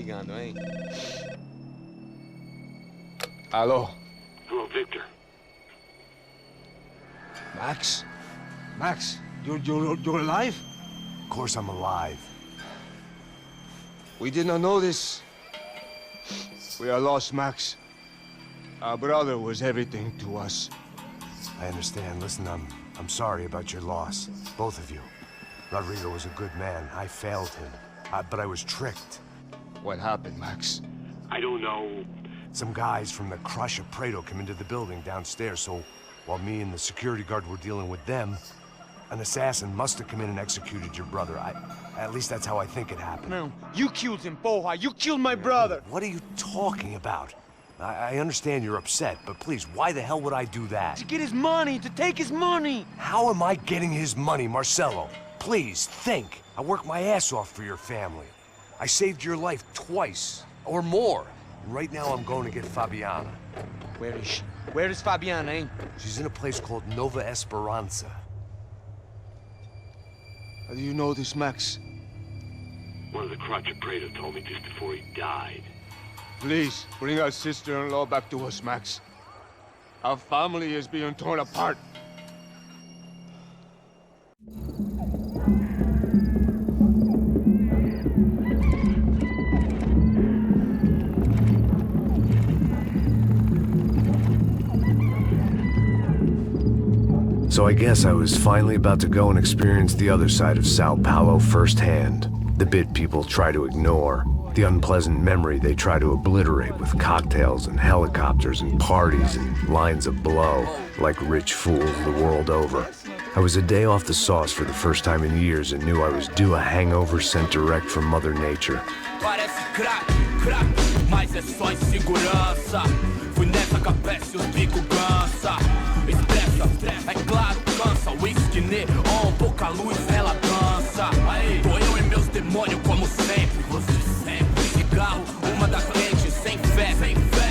ligando, hein? Alô? Hello, Victor. Max? Max, you're alive? Of course I'm alive. We did not know this. We are lost, Max. Our brother was everything to us. I understand. Listen, I'm sorry about your loss. Both of you. Rodrigo was a good man. I failed him. But I was tricked. What happened, Max? I don't know. Some guys from the Crush of Prado came into the building downstairs, so while me and the security guard were dealing with them, an assassin must have come in and executed your brother. At least that's how I think it happened. No, you killed him, Porra. You killed my brother. What are you talking about? I understand you're upset, but please, why the hell would I do that? To get his money, to take his money. How am I getting his money, Marcelo? Please, think. I worked my ass off for your family. I saved your life twice, or more. Right now I'm going to get Fabiana. Where is she? Where is Fabiana, eh? She's in a place called Nova Esperanza. How do you know this, Max? One of the Crotch of Prado told me just before he died. Please, bring our sister-in-law back to us, Max. Our family is being torn apart. So I guess I was finally about to go and experience the other side of Sao Paulo firsthand. The bit people try to ignore. The unpleasant memory they try to obliterate with cocktails and helicopters and parties and lines of blow, like rich fools the world over. I was a day off the sauce for the first time in years and knew I was due a hangover sent direct from Mother Nature. Mas é só insegurança. Fui nessa cabeça e os bico cansa. Estressa, é claro, cansa. Whisky neon, pouca luz, ela dança. Tô eu e meus demônios como sempre. Você sempre. Cigarro, uma das lentes, sem fé.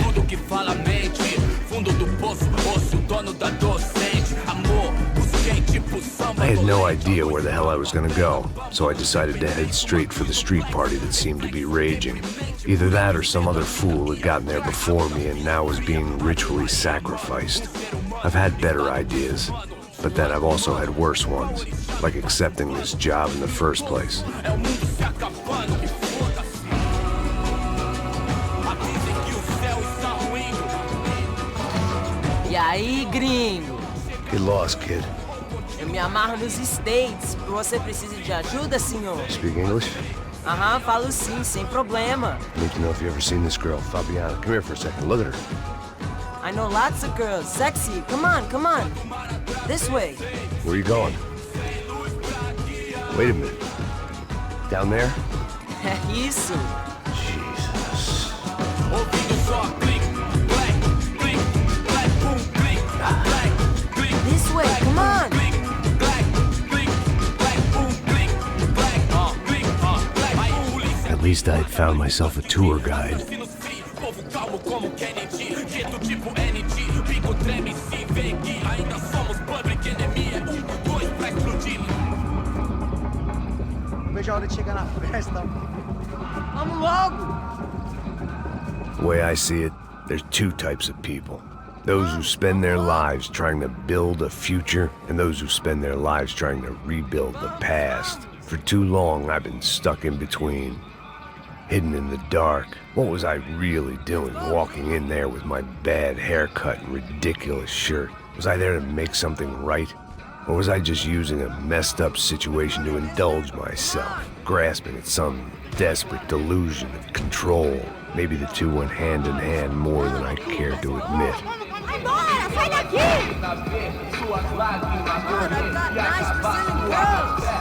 Tudo que fala mente. Fundo do poço, osso, dono da docente. Amor, busquei tipo samba. I had no idea where the hell I was gonna go, so I decided to head straight for the street party that seemed to be raging. Either that or some other fool had gotten there before me and now was being ritually sacrificed. I've had better ideas, but then I've also had worse ones, like accepting this job in the first place. E aí, gringo? Get lost, kid. Eu me amarro nos States. Você precisa de ajuda, senhor? Speak English? Aham, falo sim, sem problema. Need to know if you've ever seen this girl, Fabiana. Come here for a second. Look at her. I know lots of girls. Sexy. Come on, come on. This way. Where are you going? Wait a minute. Down there? Isso. Jesus. This way, come on. At least I had found myself a tour guide. Vejo a hora de chegar na festa. Vamos logo. The way I see it, there's two types of people. Those who spend their lives trying to build a future, and those who spend their lives trying to rebuild the past. For too long, I've been stuck in between. Hidden in the dark. What was I really doing walking in there with my bad haircut and ridiculous shirt? Was I there to make something right? Or was I just using a messed up situation to indulge myself, grasping at some desperate delusion of control? Maybe the two went hand in hand more than I cared to admit. Vai embora, sai daqui!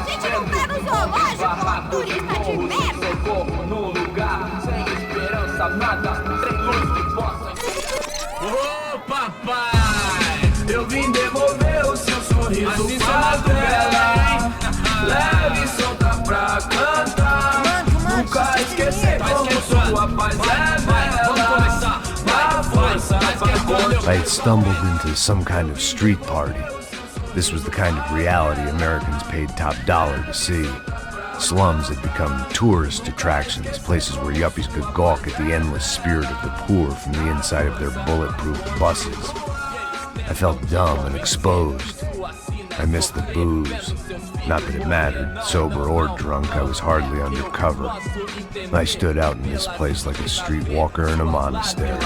Gente, não tá no zoológico, turista de merda! Ô papai, eu vim devolver o seu sorriso favela. Leve e solta pra cantar. Nunca esquecer como sua paz é bela. I had stumbled into some kind of street party. This was the kind of reality Americans paid top dollar to see. Slums had become tourist attractions, places where yuppies could gawk at the endless spirit of the poor from the inside of their bulletproof buses. I felt dumb and exposed. I missed the booze. Not that it mattered, sober or drunk, I was hardly undercover. I stood out in this place like a streetwalker in a monastery.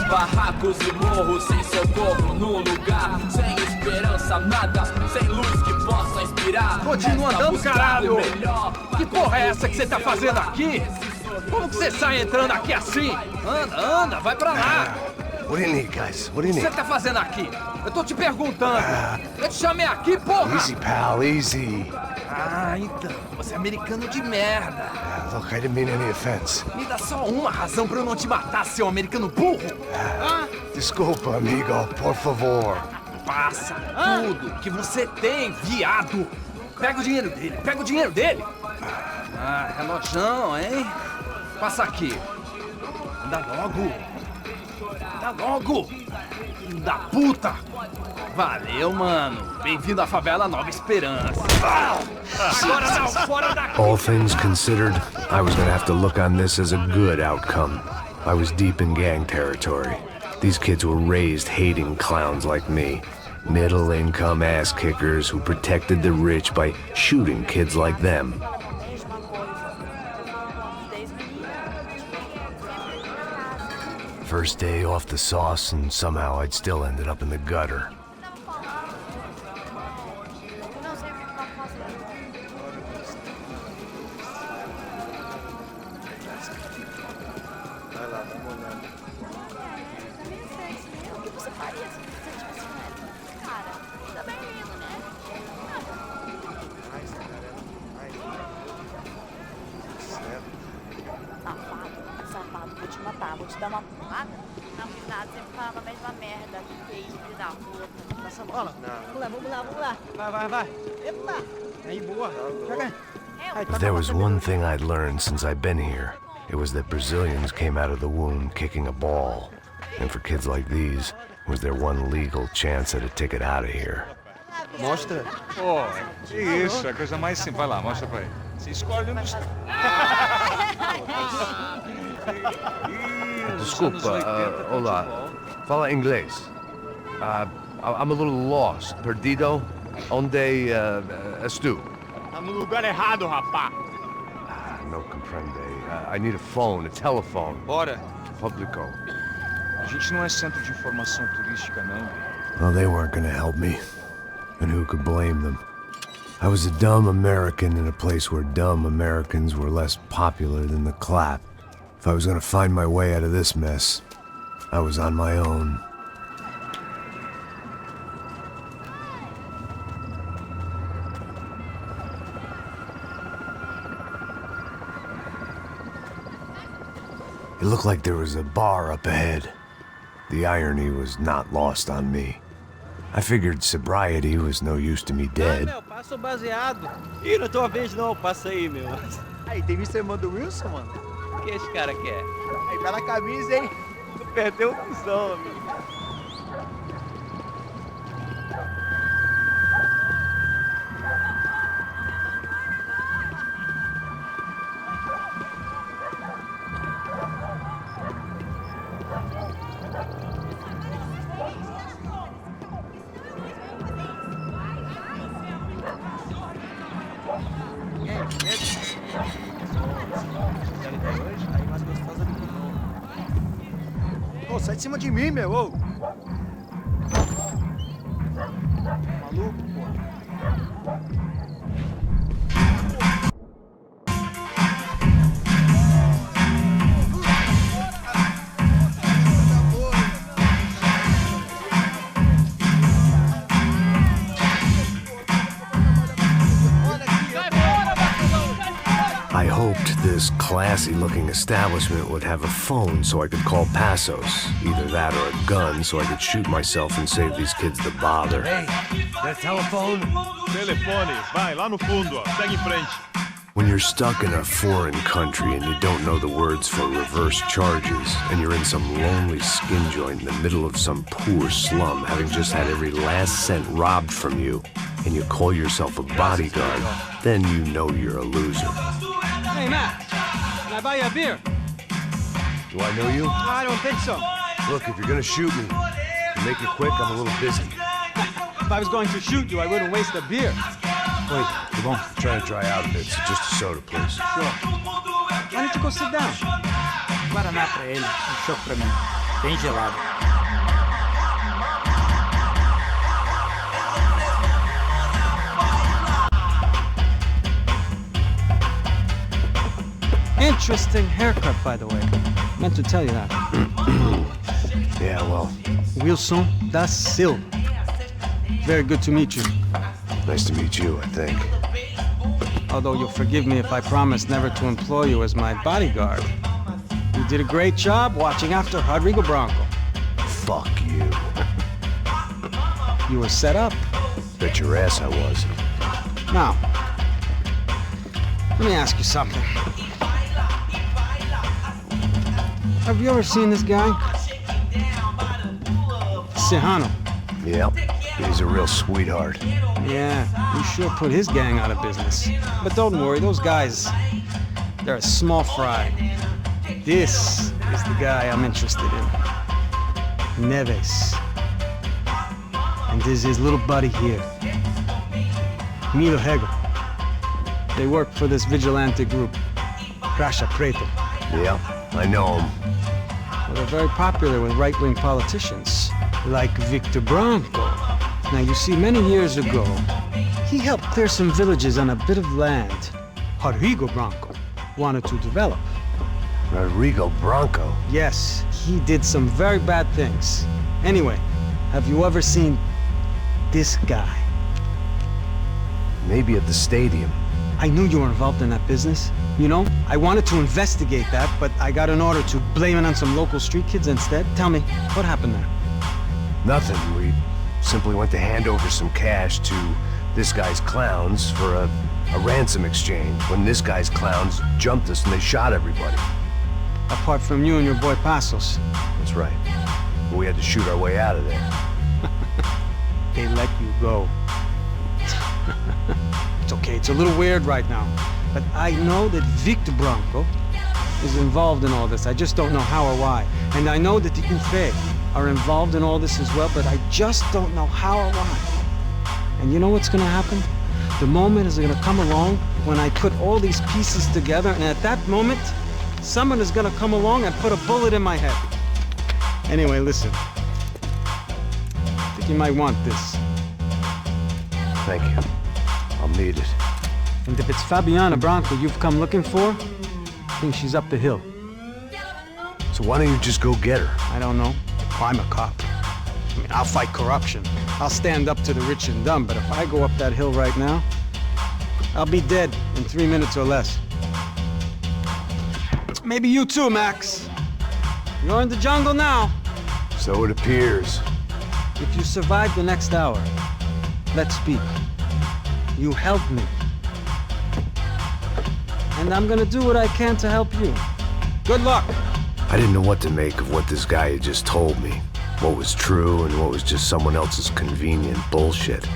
Barracos e morros sem socorro num lugar sem esperança, nada, sem luz que possa inspirar. Continua andando, caralho! Que porra é essa que você tá fazendo aqui? Como que você sai entrando aqui assim? Anda, anda, vai pra lá! What do you need, guys? What do you O que need? você tá fazendo aqui? Eu tô te perguntando! Eu te chamei aqui, porra! Easy, pal, easy. Ah, então, você é americano de merda! Look, I didn't mean any offense. Me dá só uma razão pra eu não te matar, seu americano burro! Desculpa, amigo, por favor. Passa tudo que você tem, viado! Pega o dinheiro dele, pega o dinheiro dele! Ah, relojão, hein? Passa aqui. Anda logo! Anda logo! Filho da puta! Valeu, mano! Bem-vindo à favela Nova Esperança! Agora não, fora daqui! All things considered, I was gonna have to look on this as a good outcome. I was deep in gang territory. These kids were raised hating clowns like me. Middle-income ass-kickers who protected the rich by shooting kids like them. First day off the sauce, and somehow I'd still ended up in the gutter. Vou te matar, vou te dar uma porrada. Não fiz nada, sempre falando a mesma merda. Que é isso, filho da puta. Passa a bola. Vamos lá. Vai. Epa. Aí, boa. Joga. If there was one thing I'd learned since I'd been here, it was that Brazilians came out of the womb kicking a ball. And for kids like these, it was their one legal chance at a ticket out of here. Mostra. Pô, que isso, é a coisa mais simples. Vai lá, mostra pra ele. Você escolhe um dos... Desculpa, olá. Fala inglês. I'm a little lost. Perdido? Onde és tu? Tá no lugar errado, rapá. No comprende. I need a phone, a telephone. Bora. Publico. A gente não é centro de informação turística, não. Well, they weren't gonna help me. And who could blame them? I was a dumb American in a place where dumb Americans were less popular than the clap. If I was gonna find my way out of this mess, I was on my own. It looked like there was a bar up ahead. The irony was not lost on me. I figured sobriety was no use to me dead. Meu, passa o baseado. Ih, não é tua vez não, passa aí, meu. Aí, tem Mr. Mando Wilson, mano. O que esse cara quer? Aí, bela camisa, hein? Tu perdeu o cuzão, amigo. Ô, sai de cima de mim, meu, ô. Maluco, pô. I hoped this classy-looking establishment would have a phone so I could call Passos. Either that or a gun so I could shoot myself and save these kids the bother. Hey, that telephone? Telefone, vai, lá no fundo, ó. Segue em frente. When you're stuck in a foreign country and you don't know the words for reverse charges, and you're in some lonely skin joint in the middle of some poor slum, having just had every last cent robbed from you, and you call yourself a bodyguard, then you know you're a loser. Hey, Matt, can I buy you a beer? Do I know you? I don't think so. Look, if you're gonna shoot me, to make it quick, I'm a little busy. If I was going to shoot you, I wouldn't waste a beer. Wait, come on. I'm trying to dry out a bit, so just a soda, please. Sure. Why don't you go sit down? Guaraná pra ele, choque pra mim. Bem gelado. Interesting haircut, by the way. Meant to tell you that. Yeah, well, Wilson da Silva. Very good to meet you. nice to meet you, I think. Although you'll forgive me if I promise never to employ you as my bodyguard. You did a great job watching after Rodrigo Bronco. Fuck you. You were set up. Bet your ass I was. Now, let me ask you something. Have you ever seen this guy? Sejano. Yep, he's a real sweetheart. Yeah, he sure put his gang out of business. But don't worry, those guys, they're a small fry. This is the guy I'm interested in. Neves. And this is his little buddy here. Milo Hegel. They work for this vigilante group, Caixa Preta. Yep, I know him. Well, they're very popular with right-wing politicians, like Victor Bronco. Now, you see, many years ago, he helped clear some villages on a bit of land Rodrigo Bronco wanted to develop. Rodrigo Bronco? Yes, he did some very bad things. Anyway, have you ever seen this guy? Maybe at the stadium. I knew you were involved in that business. You know, I wanted to investigate that, but I got an order to blame it on some local street kids instead. Tell me, what happened there? Nothing. We simply went to hand over some cash to this guy's clowns for a ransom exchange when this guy's clowns jumped us and they shot everybody. Apart from you and your boy Passos. That's right. But we had to shoot our way out of there. They let you go. It's okay, it's a little weird right now. But I know that Victor Bronco is involved in all this. I just don't know how or why. And I know that the UFE are involved in all this as well, but I just don't know how or why. And you know what's gonna happen? The moment is gonna come along when I put all these pieces together, and at that moment, someone is gonna come along and put a bullet in my head. Anyway, listen. I think you might want this. Thank you. I'll need it. And if it's Fabiana Bronco you've come looking for, I think she's up the hill. So why don't you just go get her? I don't know. I'm a cop. I mean, I'll fight corruption. I'll stand up to the rich and dumb, but if I go up that hill right now, I'll be dead in 3 minutes or less. Maybe you too, Max. You're in the jungle now. So it appears. If you survive the next hour, let's speak. You helped me. And I'm gonna do what I can to help you. Good luck! I didn't know what to make of what this guy had just told me. What was true and what was just someone else's convenient bullshit.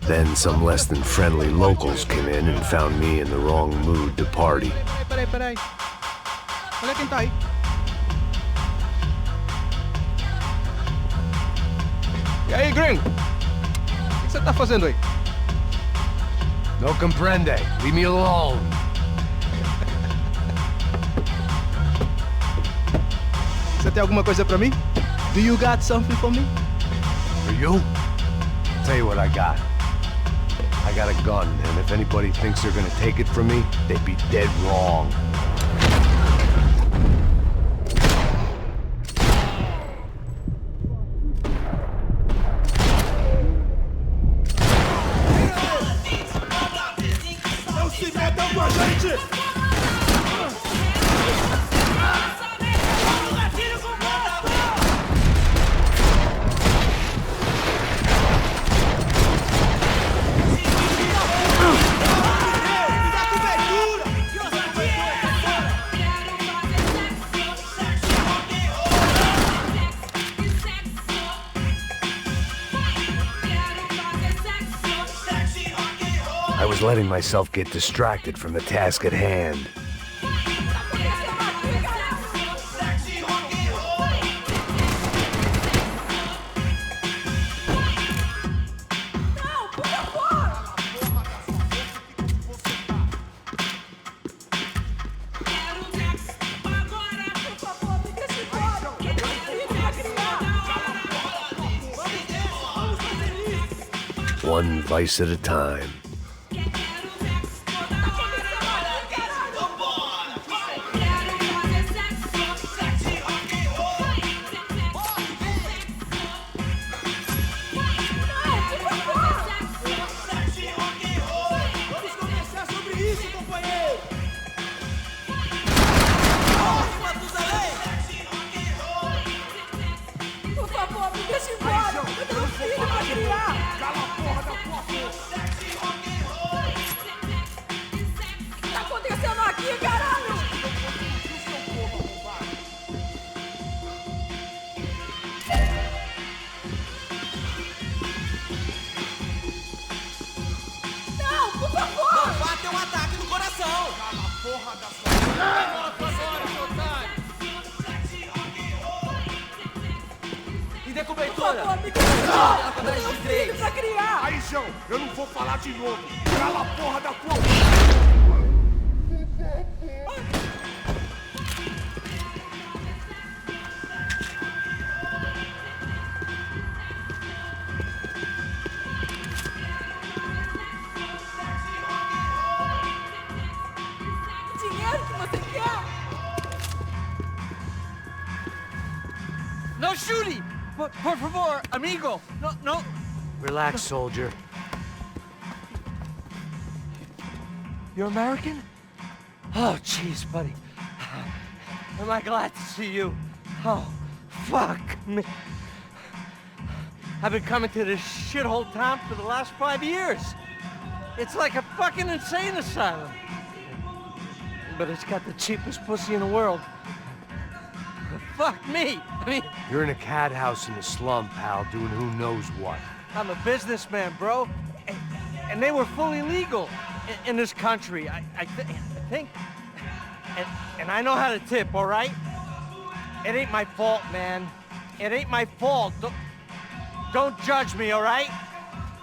Then some less than friendly locals came in and found me in the wrong mood to party. Peraí. Olha quem tá aí. E aí, gringo? O que você tá fazendo aí? No comprende. Leave me alone. Você tem alguma coisa pra mim? Do you got something for me? For you? I'll tell you what I got. I got a gun, and if anybody thinks they're gonna take it from me, they'd be dead wrong. Não se metam com a gente! I was letting myself get distracted from the task at hand. One vice at a time. Aí, João, eu não vou falar de novo. Cala a porra da tua boca. Dinheiro que você quer? No shooting! Por favor, amigo! No! Relax, soldier. You're American? Oh, jeez, buddy. Am I glad to see you? Oh, fuck me. I've been coming to this shithole town for the last 5 years. It's like a fucking insane asylum. But it's got the cheapest pussy in the world. Fuck me! I mean... You're in a cat house in the slum, pal, doing who knows what. I'm a businessman, bro. And they were fully legal in this country, I think. And I know how to tip, all right? It ain't my fault, man. It ain't my fault. Don't judge me, all right?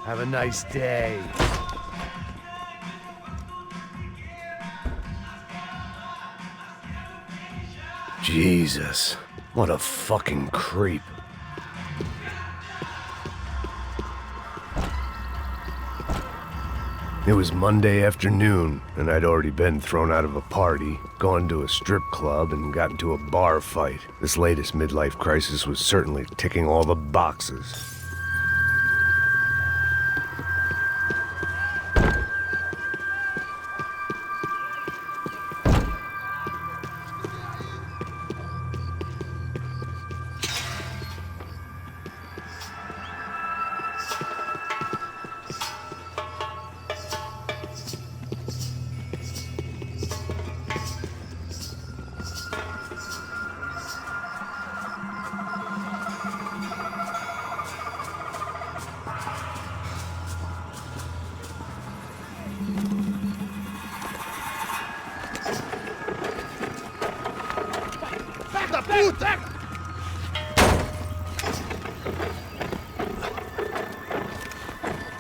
Have a nice day. Jesus, what a fucking creep. It was Monday afternoon, and I'd already been thrown out of a party, gone to a strip club, and got into a bar fight. This latest midlife crisis was certainly ticking all the boxes.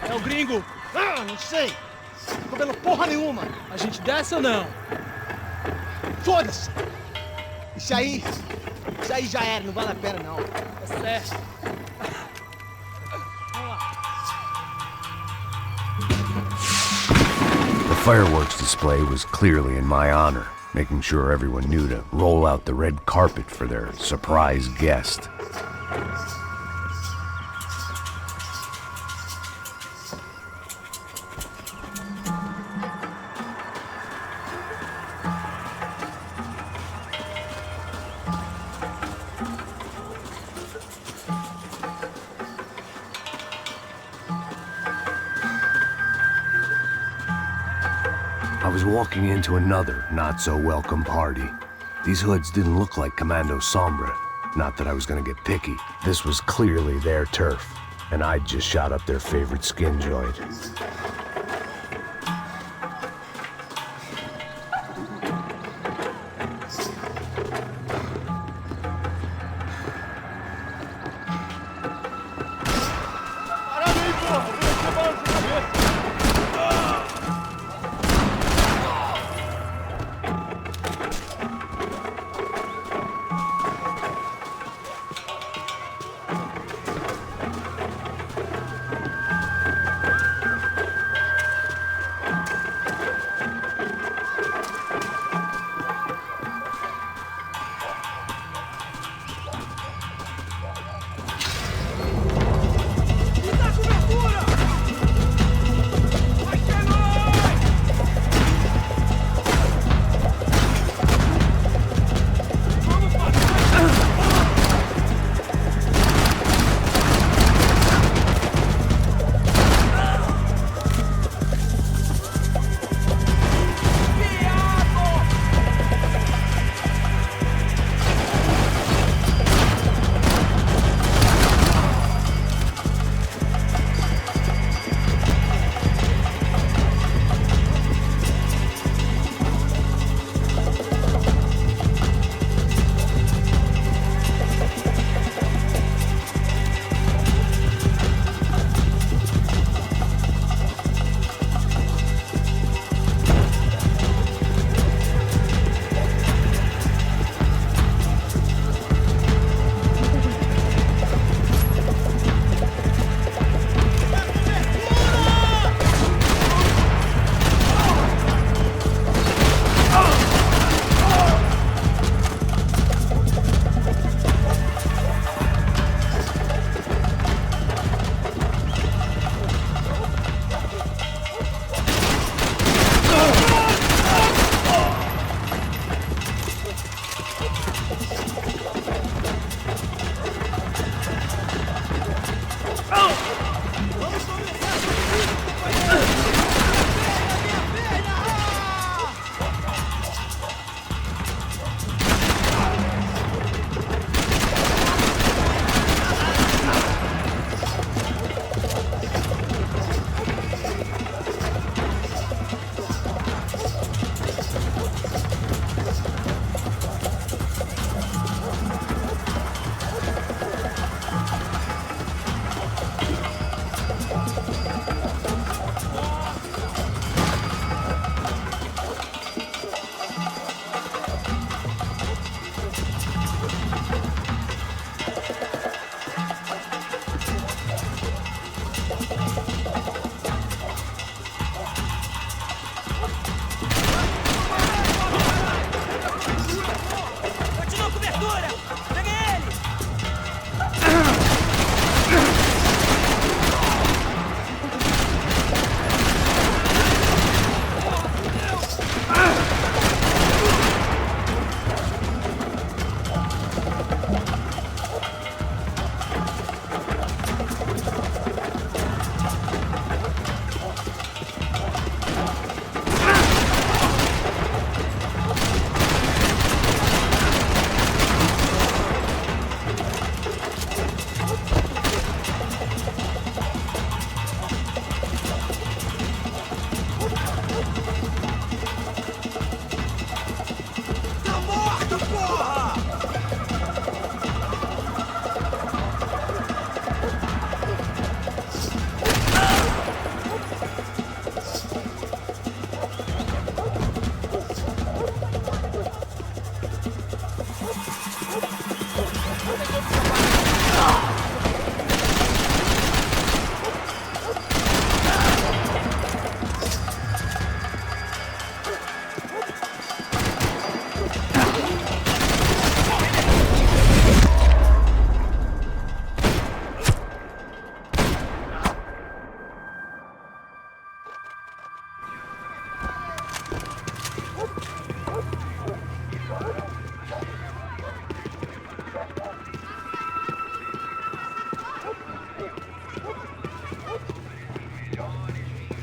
É o gringo? Ah, não sei. Tô vendo porra nenhuma. A gente desce ou não? Foda-se. Isso aí já era, não vale a pena não. É certo. The fireworks display was clearly in my honor, making sure everyone knew to roll out the red carpet for their surprise guest. I was walking into another not-so-welcome party. These hoods didn't look like Commando Sombra. Not that I was gonna get picky. This was clearly their turf, and I'd just shot up their favorite skin joint.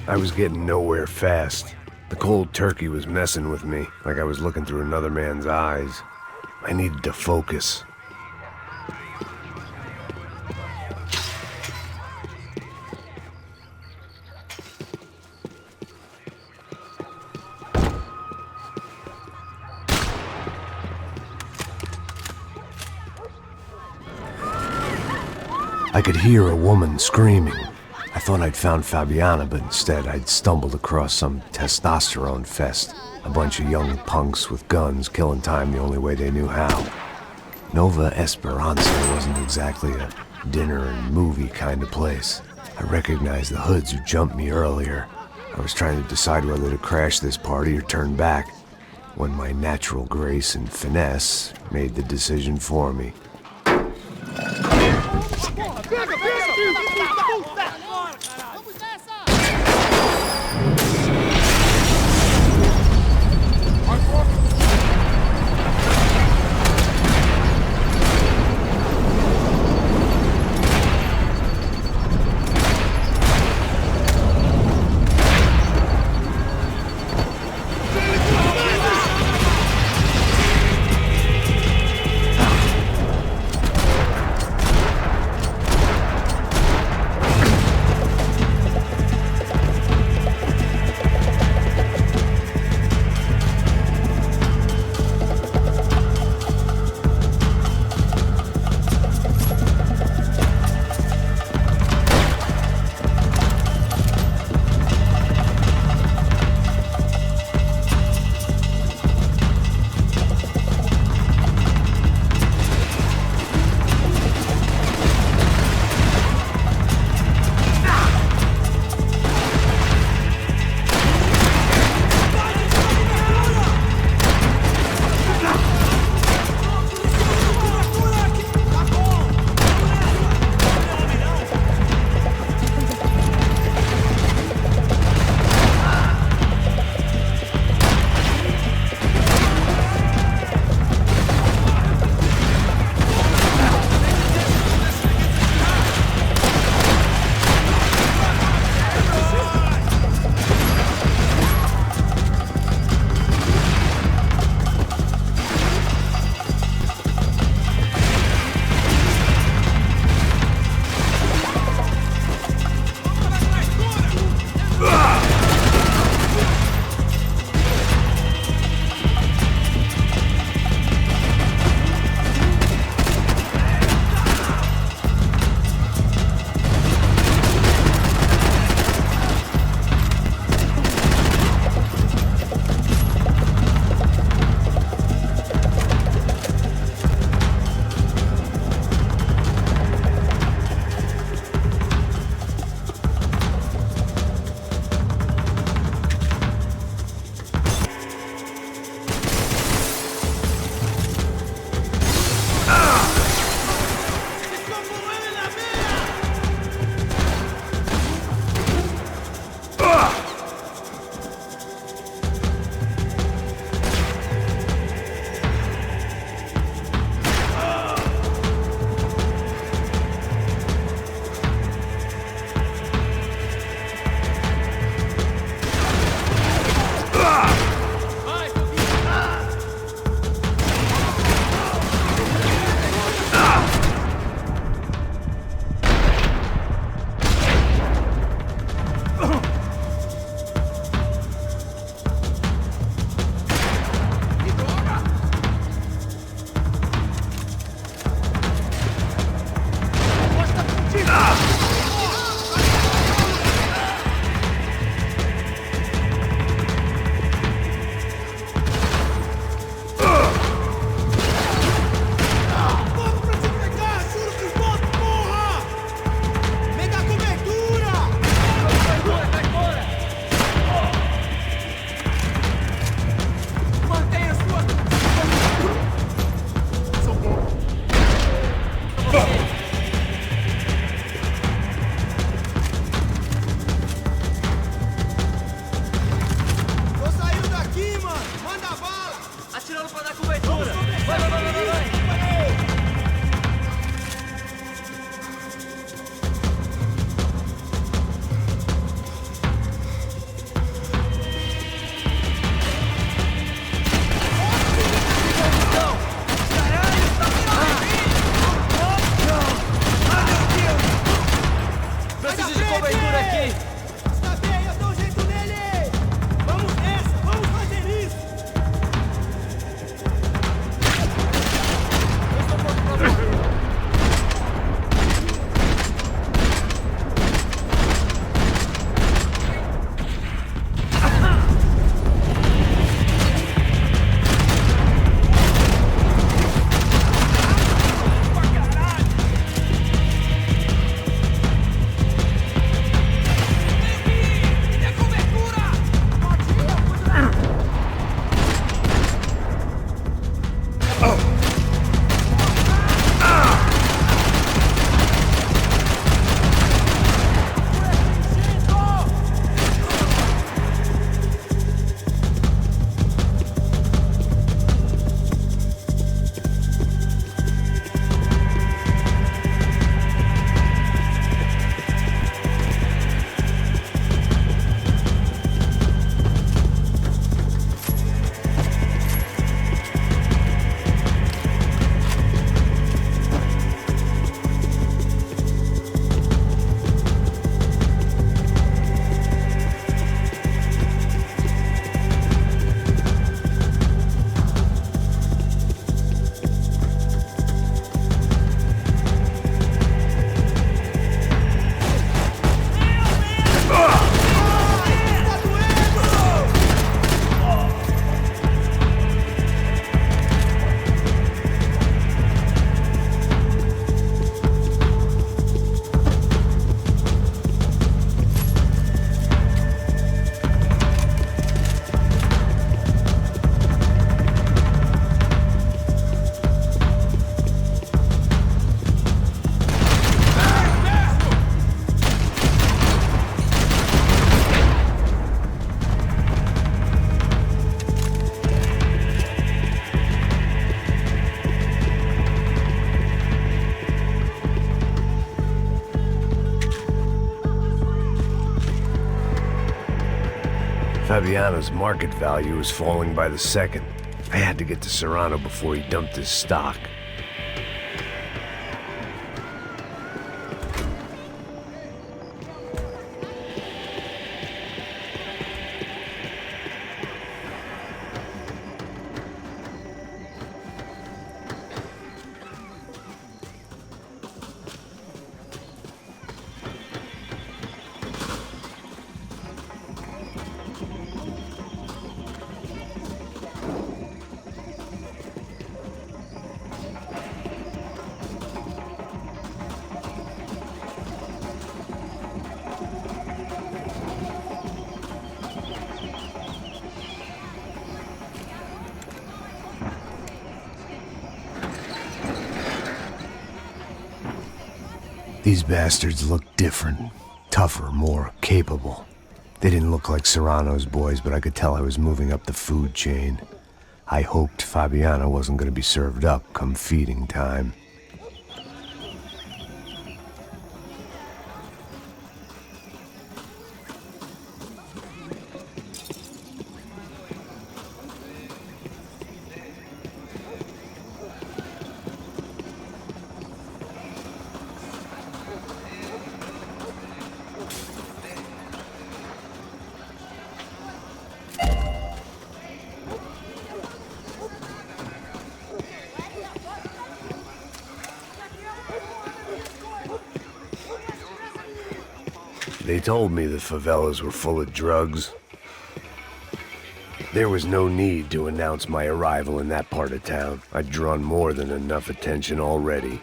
I was getting nowhere fast. The cold turkey was messing with me, like I was looking through another man's eyes. I needed to focus. I could hear a woman screaming. I thought I'd found Fabiana, but instead I'd stumbled across some testosterone fest. A bunch of young punks with guns killing time the only way they knew how. Nova Esperanza wasn't exactly a dinner and movie kind of place. I recognized the hoods who jumped me earlier. I was trying to decide whether to crash this party or turn back, when my natural grace and finesse made the decision for me. Fabiano's market value was falling by the second. I had to get to Serrano before he dumped his stock. These bastards looked different, tougher, more capable. They didn't look like Serrano's boys, but I could tell I was moving up the food chain. I hoped Fabiano wasn't going to be served up come feeding time. They told me the favelas were full of drugs. There was no need to announce my arrival in that part of town. I'd drawn more than enough attention already.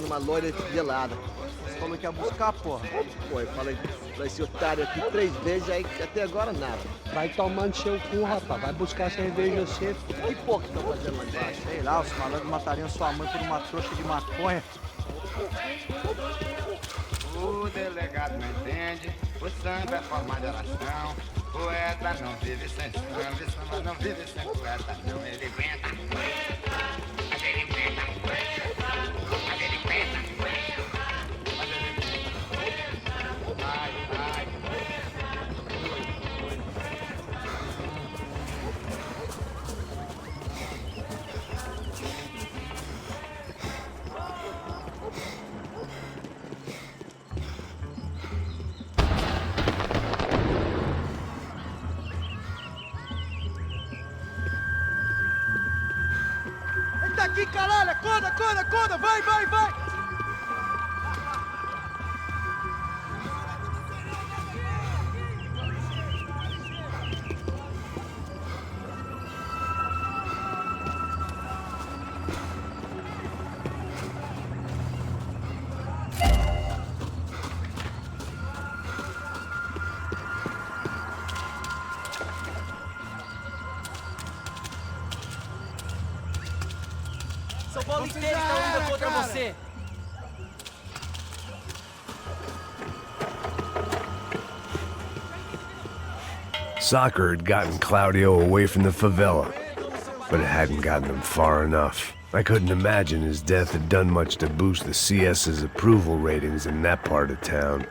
Uma loira gelada. Você falou que ia buscar, porra. Pô, eu falei pra esse otário aqui 3 vezes, aí até agora nada. Vai tomando seu cu, rapaz. Vai buscar cerveja você. Que porra que estão fazendo lá embaixo? Sei lá, os malandros matariam sua mãe por uma trouxa de maconha. O delegado não entende, o samba é forma de oração. Poeta não vive sem samba, samba não vive sem poeta. Não, ele aguenta. Mas ele aguenta. Mas ele aguenta. Ai, ai. Aqui, caralho! Acorda, acorda, acorda! Vai, vai, vai! São Paulo inteiro está unido contra você. Soccer had gotten Claudio away from the favela, but it hadn't gotten him far enough. I couldn't imagine his death had done much to boost the CS's approval ratings in that part of town.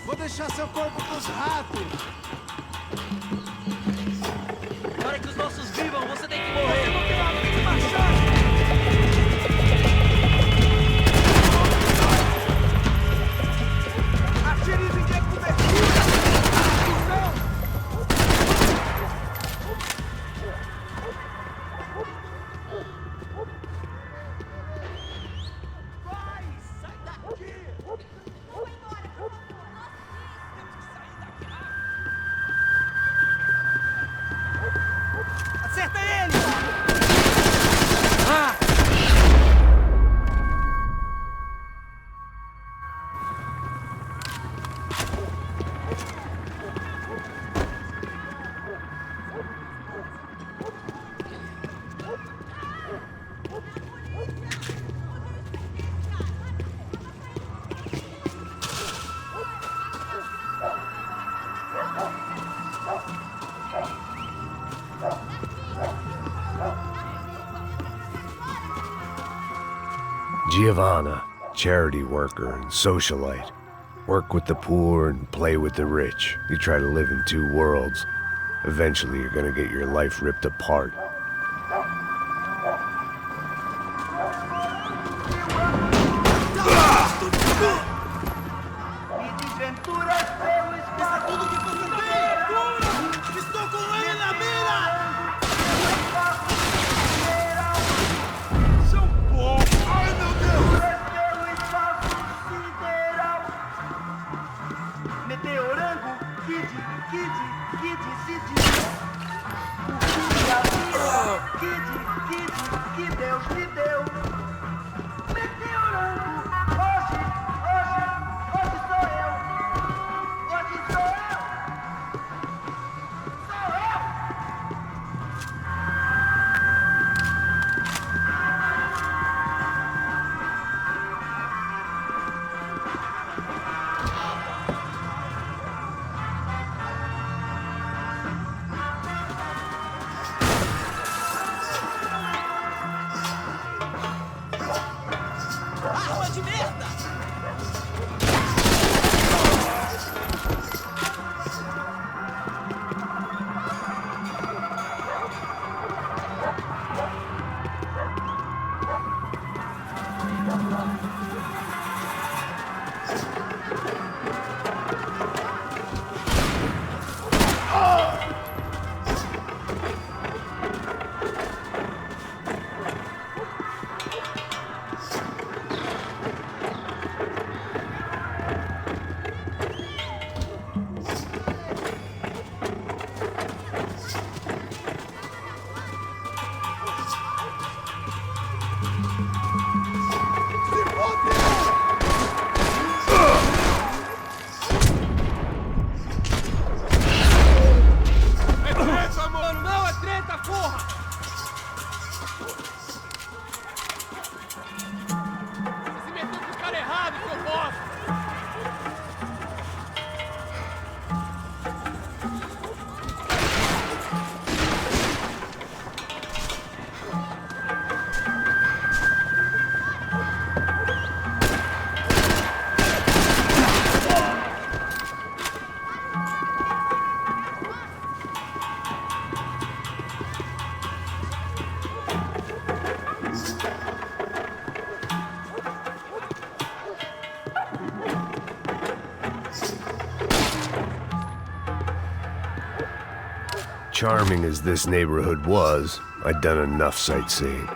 Vou deixar seu corpo pros ratos! Para que os nossos vivam, você tem que morrer. Atire e ninguém cobertura! Vai, sai daqui! Acerta ele! Ah! Giovanna, charity worker and socialite. Work with the poor and play with the rich. You try to live in two worlds. Eventually you're gonna get your life ripped apart. Charming as this neighborhood was, I'd done enough sightseeing.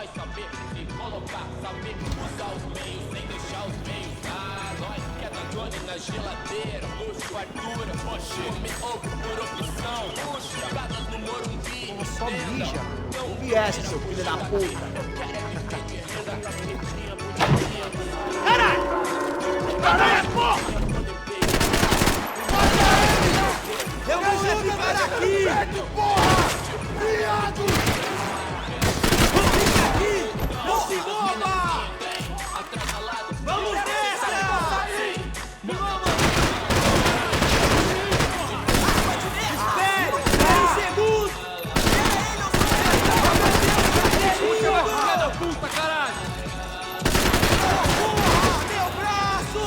nós saber se colocar, saber usar os meios sem deixar os meios. Nós que é da Johnny na geladeira, luxo, fartura, comer ovo por opção, jogadas no Morumbi. Só mija. O viés, seu filho da puta. Caralho! Caralho, porra! Eu vou ficar aqui! Porra! Viado! Fica aqui! Não se mova! Vamos nessa! Espere! 10 segundos! Filha da puta, caralho! Meu braço!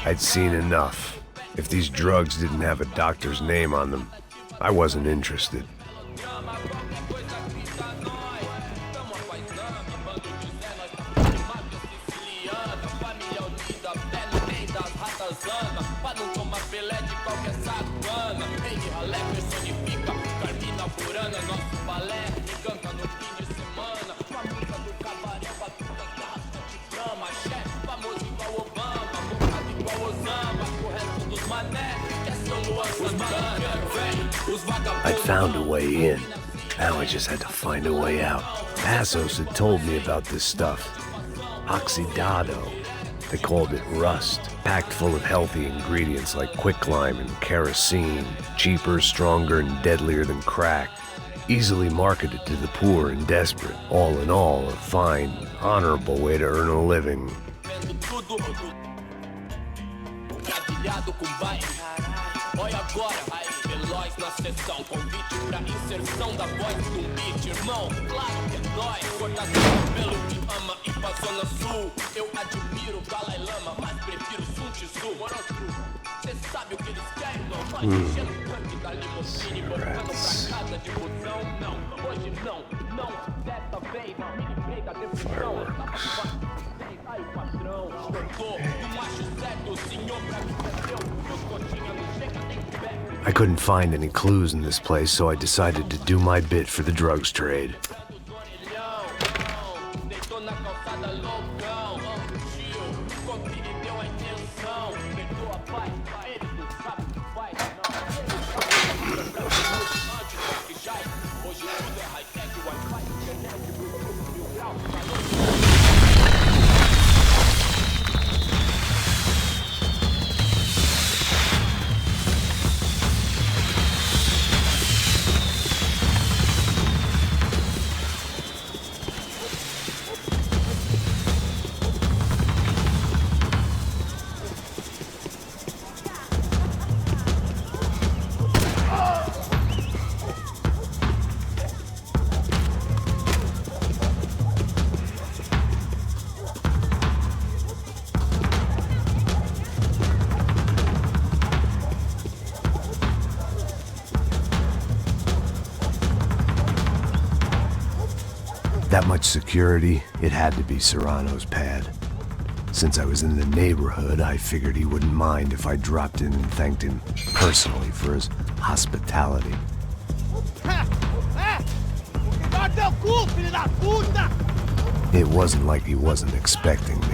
I'd seen enough. If these drugs didn't have a doctor's name on them, I wasn't interested. I'd found a way in. Now I just had to find a way out. Passos had told me about this stuff. Oxidado. They called it rust, packed full of healthy ingredients like quicklime and kerosene, cheaper, stronger, and deadlier than crack. Easily marketed to the poor and desperate. All in all, a fine, honorable way to earn a living. Olha agora, aí, veloz na sessão. Convite pra inserção da voz de beat, irmão. Claro que é nóis, cortador pelo que ama e pra zona sul. Eu admiro o Dalai Lama, mas prefiro Sun Tzu. Morostro, cê sabe o que eles querem, não? Vai enchendo o tanque da limusine, botando pra casa de busão. Não, hoje não, não, dessa vez, me livrei da depressão. Aí, patrão, cortou, do macho certo, o senhor pra mim perdeu. Meus coxinhas não chega nem perto. I couldn't find any clues in this place, so I decided to do my bit for the drugs trade. That much security, it had to be Serrano's pad. Since I was in the neighborhood, I figured he wouldn't mind if I dropped in and thanked him personally for his hospitality. It wasn't like he wasn't expecting me.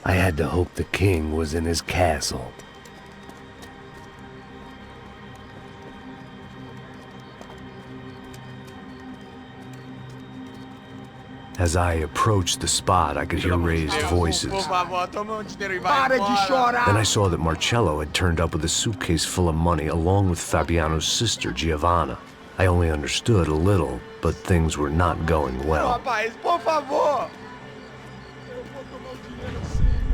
I had to hope the king was in his castle. As I approached the spot, I could hear raised voices. Then I saw that Marcello had turned up with a suitcase full of money along with Fabiano's sister, Giovanna. I only understood a little, but things were not going well.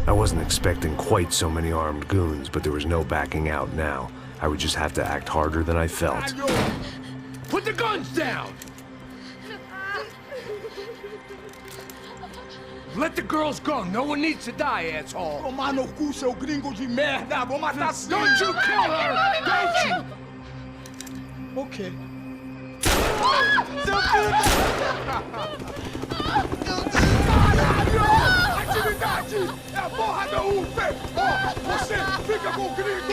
I wasn't expecting quite so many armed goons, but there was no backing out now. I would just have to act harder than I felt. Put the guns down! Let the girls go. No one needs to die, asshole. Tomar no cu, seu gringo de merda! Vou matar sim! Don't you kill her! Don't you! Okay. Seu filho Atividade! É a porra da UP! Você fica com o gringo!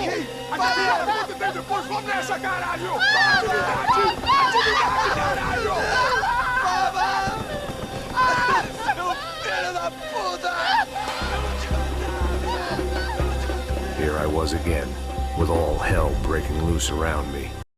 Atividade, quanto tem depois? Vamos nessa, caralho! Atividade! Atividade, caralho! Here I was again, with all hell breaking loose around me.